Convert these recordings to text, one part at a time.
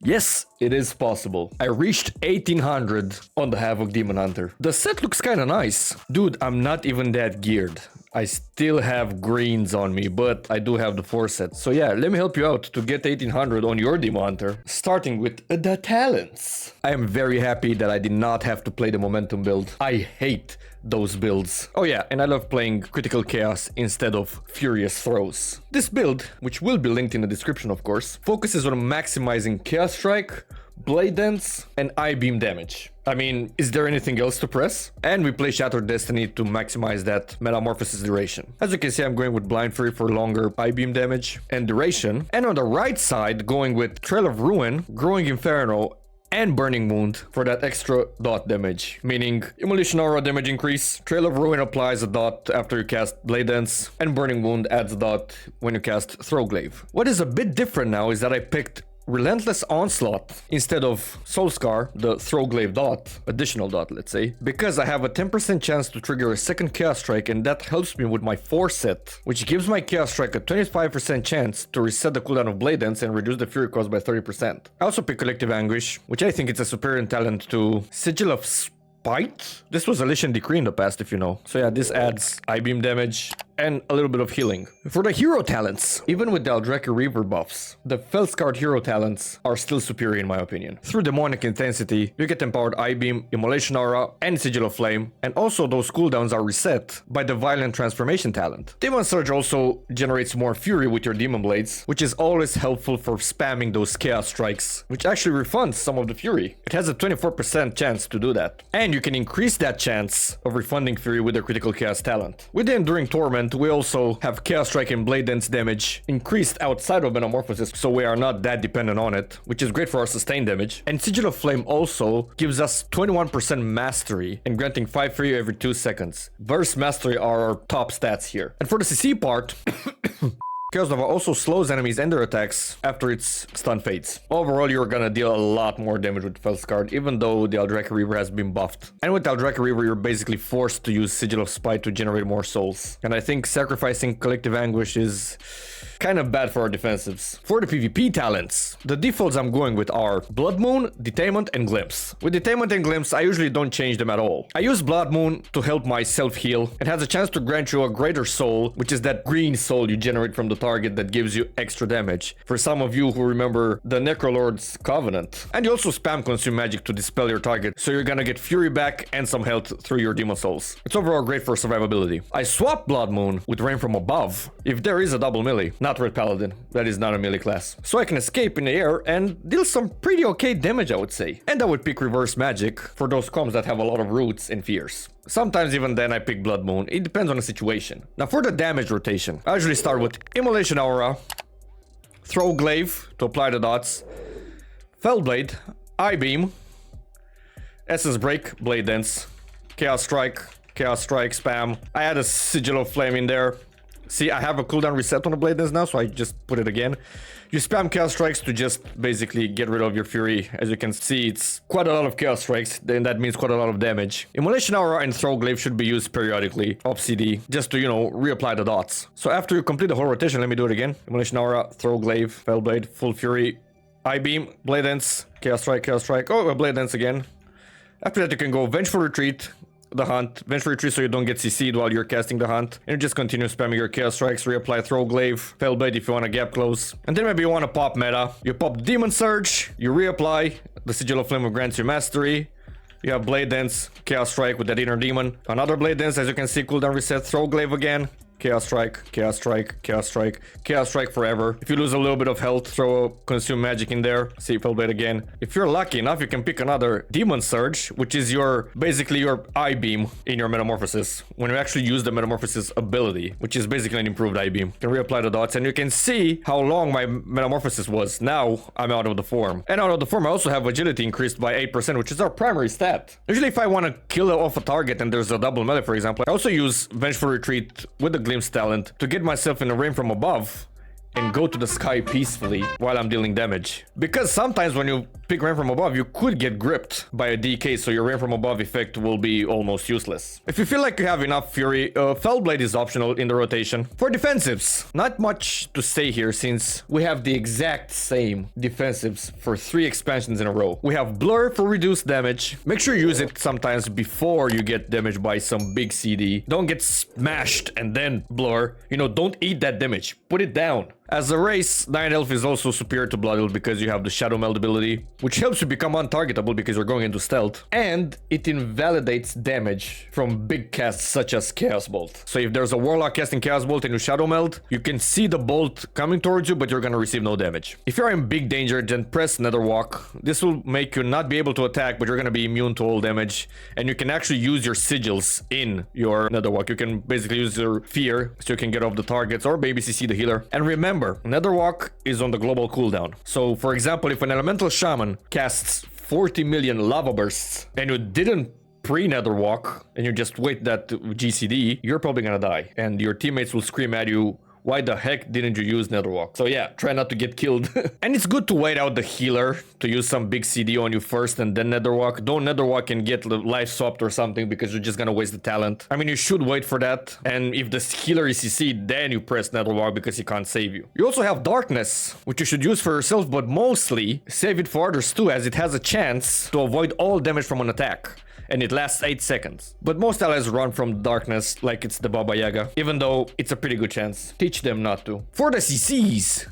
Yes, it is possible. I reached 1800 on the Havoc Demon Hunter. The set looks kinda nice. Dude, I'm not even that geared. I still have greens on me, but I do have the 4 set. So yeah, let me help you out to get 1800 on your Demon Hunter. Starting with the talents. I am very happy that I did not have to play the momentum build. I hate those builds. Oh yeah, and I love playing Critical Chaos instead of Furious Throws. This build, which will be linked in the description of course, focuses on maximizing Chaos Strike, Blade Dance, and I-Beam damage. I mean, is there anything else to press? And we play Shattered Destiny to maximize that Metamorphosis duration. As you can see, I'm going with Blind Fury for longer I-Beam damage and duration. And on the right side, going with Trail of Ruin, Growing Inferno, and Burning Wound for that extra dot damage, meaning Immolation Aura damage increase, Trail of Ruin applies a dot after you cast Blade Dance, and Burning Wound adds a dot when you cast Throwglaive. What is a bit different now is that I picked Relentless Onslaught instead of Soul Scar, the Throwglaive dot, additional dot let's say, because I have a 10% chance to trigger a second Chaos Strike, and that helps me with my 4 set, which gives my Chaos Strike a 25% chance to reset the cooldown of Blade Dance and reduce the Fury cost by 30%. I also pick Collective Anguish, which I think it's a superior talent to Sigil of Spite. This was Elysian Decree in the past if you know. So yeah, this adds I-Beam damage and a little bit of healing. For the hero talents, even with the Eldraki Reaver buffs, the Feldscarred hero talents are still superior in my opinion. Through Demonic Intensity, you get empowered I-Beam, Immolation Aura, and Sigil of Flame, and also those cooldowns are reset by the Violent Transformation talent. Demon Surge also generates more fury with your Demon Blades, which is always helpful for spamming those Chaos Strikes, which actually refunds some of the fury. It has a 24% chance to do that. And you can increase that chance of refunding fury with the Critical Chaos talent. With the Enduring Torment, we also have Chaos Strike and Blade Dance damage increased outside of Metamorphosis, so we are not that dependent on it, which is great for our sustained damage. And Sigil of Flame also gives us 21% mastery and granting 5 free every 2 seconds. Burst Mastery are our top stats here. And for the CC part, Chaos Nova also slows enemies and their attacks after its stun fades. Overall, you're gonna deal a lot more damage with Feldscarred, even though the Eldraki Reaver has been buffed. And with Eldraki Reaver, you're basically forced to use Sigil of Spite to generate more souls. And I think sacrificing Collective Anguish is kind of bad for our defensives. For the PvP talents, the defaults I'm going with are Blood Moon, Detainment, and Glimpse. With Detainment and Glimpse, I usually don't change them at all. I use Blood Moon to help my self-heal. It has a chance to grant you a greater soul, which is that green soul you generate from the target that gives you extra damage. For some of you who remember the Necrolord's Covenant. And you also spam Consume Magic to dispel your target, so you're gonna get Fury back and some health through your Demon Souls. It's overall great for survivability. I swap Blood Moon with Rain from Above if there is a double melee. Not Red Paladin, that is not a melee class. So I can escape in the air and deal some pretty okay damage, I would say. And I would pick Reverse Magic for those comms that have a lot of roots and fears. Sometimes even then I pick Blood Moon, it depends on the situation. Now for the damage rotation, I usually start with Immolation Aura, Throwglaive to apply the dots, Fellblade, I-Beam, Essence Break, Blade Dance, Chaos Strike, spam. I add a Sigil of Flame in there. See, I have a cooldown reset on the Blade Dance now, so I just put it again. You spam Chaos Strikes to just basically get rid of your Fury. As you can see, it's quite a lot of Chaos Strikes, then that means quite a lot of damage. Immolation Aura and Throwglaive should be used periodically, off CD, just to, you know, reapply the dots. So after you complete the whole rotation, let me do it again. Immolation Aura, Throwglaive, Fellblade, Full Fury, I-Beam, Blade Dance, Chaos Strike, oh, Blade Dance again. After that, you can go Vengeful Retreat, the Hunt, Vengeful Retreat so you don't get CC'd while you're casting the Hunt, and you just continue spamming your Chaos Strikes, reapply Throwglaive, Fellblade if you want to gap close. And then maybe you want to pop meta. You pop Demon Surge, you reapply, the Sigil of Flame grants you mastery. You have Blade Dance, Chaos Strike with that Inner Demon. Another Blade Dance, as you can see, cooldown reset, Throwglaive again. Chaos Strike, Chaos Strike, Chaos Strike, Chaos Strike forever. If you lose a little bit of health, throw a Consume Magic in there. See Fellblade again. If you're lucky enough, you can pick another Demon Surge, which is your basically your I-Beam in your Metamorphosis. When you actually use the Metamorphosis ability, which is basically an improved I-Beam. You can reapply the dots, and you can see how long my Metamorphosis was. Now I'm out of the form. And out of the form, I also have Agility increased by 8%, which is our primary stat. Usually if I want to kill off a target and there's a double melee, for example, I also use Vengeful Retreat with the Glimpse talent to get myself in the Rain from Above and go to the sky peacefully while I'm dealing damage. Because sometimes when you pick rain from above, you could get gripped by a DK, so your rain from above effect will be almost useless. If you feel like you have enough fury, Fellblade is optional in the rotation. For defensives, not much to say here since we have the exact same defensives for 3 expansions in a row. We have Blur for reduced damage. Make sure you use it sometimes before you get damaged by some big CD. Don't get smashed and then Blur. You know, don't eat that damage. Put it down. As a race, Night Elf is also superior to Blood Elf because you have the Shadow Meld ability, which helps you become untargetable because you're going into stealth, and it invalidates damage from big casts such as Chaos Bolt. So if there's a Warlock casting Chaos Bolt and you Shadow Meld, you can see the bolt coming towards you, but you're gonna receive no damage. If you're in big danger, then press Nether Walk. This will make you not be able to attack, but you're gonna be immune to all damage, and you can actually use your sigils in your Nether Walk. You can basically use your fear so you can get off the targets or maybe CC the healer. And remember, Nether Walk is on the global cooldown. So for example, if an elemental shaman casts 40 million lava bursts and you didn't pre-Nether Walk and you just wait that GCD, you're probably gonna die and your teammates will scream at you, why the heck didn't you use Nether Walk? So yeah, try not to get killed. And it's good to wait out the healer to use some big CD on you first and then Nether Walk. Don't Nether Walk and get life swapped or something because you're just gonna waste the talent. I mean, you should wait for that. And if the healer is CC, then you press Nether Walk because he can't save you. You also have Darkness, which you should use for yourself, but mostly save it for others too, as it has a chance to avoid all damage from an attack. And it lasts 8 seconds. But most allies run from darkness like it's the Baba Yaga, even though it's a pretty good chance. Teach them not to. For the CCs,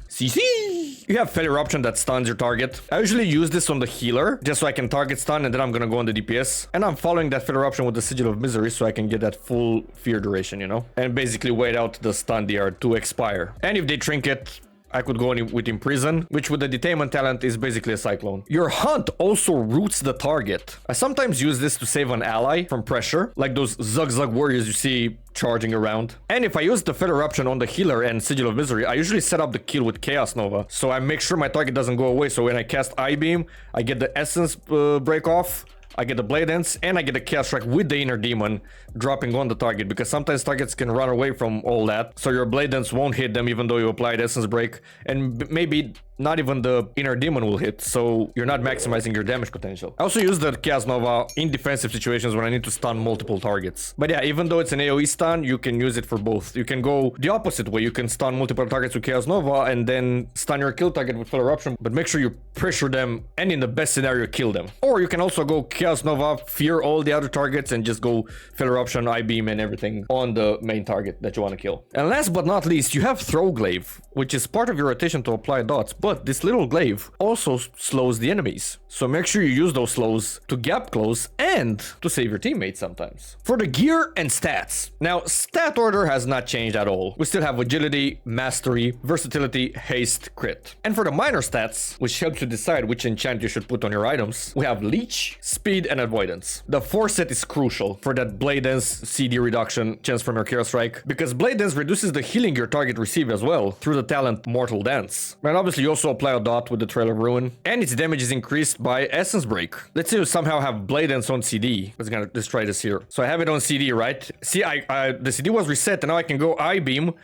you have Failure Option that stuns your target. I usually use this on the healer, just so I can target stun and then I'm gonna go on the DPS. And I'm following that Failure Option with the Sigil of Misery so I can get that full fear duration, you know? And basically wait out the stun DR to expire. And if they trinket, I could go in with Imprison, which with the Detainment talent is basically a Cyclone. Your Hunt also roots the target. I sometimes use this to save an ally from pressure, like those Zug Zug warriors you see charging around. And if I use the Feather Option on the healer and Sigil of Misery, I usually set up the kill with Chaos Nova, so I make sure my target doesn't go away. So when I cast I-Beam, I get the Essence break off, I get the Blade Dance, and I get the Chaos Strike with the Inner Demon dropping on the target, because sometimes targets can run away from all that, so your Blade Dance won't hit them even though you applied Essence Break, and maybe not even the Inner Demon will hit, so you're not maximizing your damage potential. I also use the Chaos Nova in defensive situations when I need to stun multiple targets. But yeah, even though it's an AoE stun, you can use it for both. You can go the opposite way. You can stun multiple targets with Chaos Nova and then stun your kill target with Full Eruption, but make sure you pressure them and in the best scenario kill them. Or you can also go Chaos Nova, fear all the other targets and just go Full Eruption, I-Beam and everything on the main target that you want to kill. And last but not least, you have Throw Glaive, which is part of your rotation to apply dots, but this little glaive also slows the enemies. So make sure you use those slows to gap close and to save your teammates sometimes. For the gear and stats. Now, stat order has not changed at all. We still have agility, mastery, versatility, haste, crit. And for the minor stats, which helps you decide which enchant you should put on your items, we have leech, speed, and avoidance. The foresight is crucial for that Blade Dance CD reduction chance from your Chaos Strike, because Blade Dance reduces the healing your target receives as well through the talent Mortal Dance. And obviously you also apply a dot with the Trail of Ruin, and its damage is increased by Essence Break. Let's say you somehow have Blade Dance on CD. Let's try this here. So I have it on CD, right? See, the CD was reset, and now I can go I-Beam,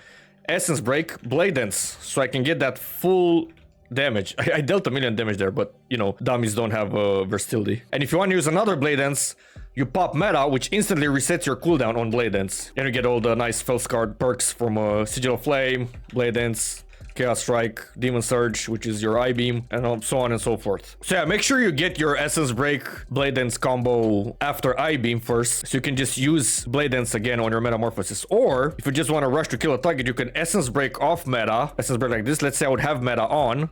Essence Break, Blade Dance, so I can get that full damage. I dealt a million damage there, but you know, dummies don't have versatility. And if you want to use another Blade Dance, you pop Meta, which instantly resets your cooldown on Blade Dance. And you get all the nice Felscard perks from Sigil of Flame, Blade Dance, Chaos Strike, Demon Surge, which is your I-Beam, and so on and so forth. So yeah, make sure you get your Essence Break, Blade Dance combo after I-Beam first, so you can just use Blade Dance again on your Metamorphosis. Or, if you just want to rush to kill a target, you can Essence Break off Meta, Essence Break like this. Let's say I would have Meta on.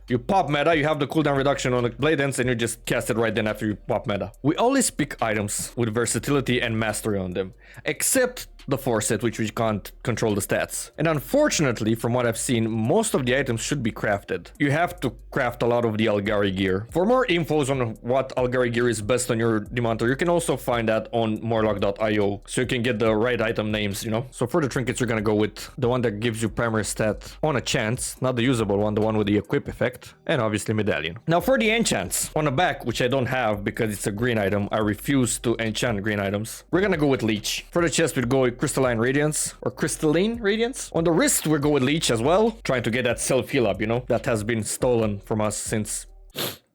You pop Meta, you have the cooldown reduction on the Blade Dance, and you just cast it right then after you pop Meta. We always pick items with versatility and mastery on them, except the Foresight, which we can't control the stats. And unfortunately, from what I've seen, most of the items should be crafted. You have to craft a lot of the Algari gear. For more infos on what Algari gear is best on your Demon Hunter, you can also find that on morlock.io, so you can get the right item names, you know? So for the trinkets, you're gonna go with the one that gives you primary stat on a chance, not the usable one, the one with the equip effect. Architect, and obviously Medallion. Now for the enchants, on the back, which I don't have because it's a green item, I refuse to enchant green items. We're gonna go with Leech. For the chest, we'd go with Crystalline Radiance, or Crystalline Radiance. On the wrist, we'll go with Leech as well, trying to get that self-heal up, you know? That has been stolen from us since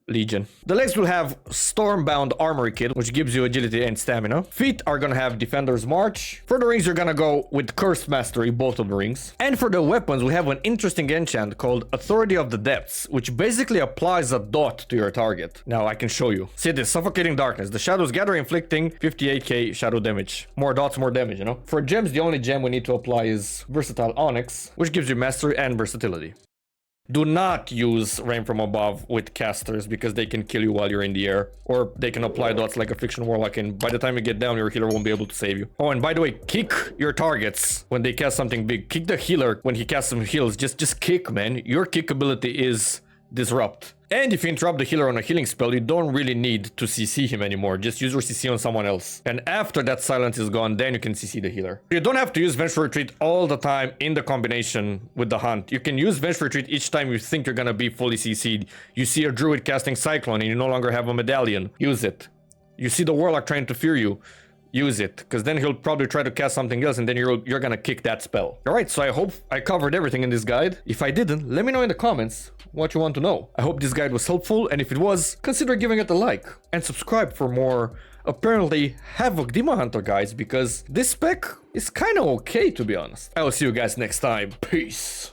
Legion. The legs will have Stormbound Armory Kit, which gives you agility and stamina. Feet are gonna have Defender's March. For the rings, you're gonna go with Cursed Mastery, both of the rings. And for the weapons, we have an interesting enchant called Authority of the Depths, which basically applies a dot to your target. Now, I can show you. See this, Suffocating Darkness. The shadows gather, inflicting 58k shadow damage. More dots, more damage, you know? For gems, the only gem we need to apply is Versatile Onyx, which gives you Mastery and Versatility. Do not use Rain from Above with casters because they can kill you while you're in the air. Or they can apply dots like a Fiction Warlock, and by the time you get down, your healer won't be able to save you. Oh, and by the way, kick your targets when they cast something big. Kick the healer when he casts some heals. Just kick, man. Your kick ability is Disrupt. And if you interrupt the healer on a healing spell, you don't really need to CC him anymore. Just use your CC on someone else. And after that silence is gone, then you can CC the healer. You don't have to use Vengeful Retreat all the time in the combination with the hunt. You can use Vengeful Retreat each time you think you're gonna be fully CC'd. You see a druid casting Cyclone and you no longer have a medallion. Use it. You see the warlock trying to fear you. Use it, because then he'll probably try to cast something else and then you're gonna kick that spell. Alright, so I hope I covered everything in this guide. If I didn't, let me know in the comments what you want to know. I hope this guide was helpful, and if it was, consider giving it a like. And subscribe for more, apparently, Havoc Demon Hunter guides, because this spec is kinda okay, to be honest. I will see you guys next time. Peace.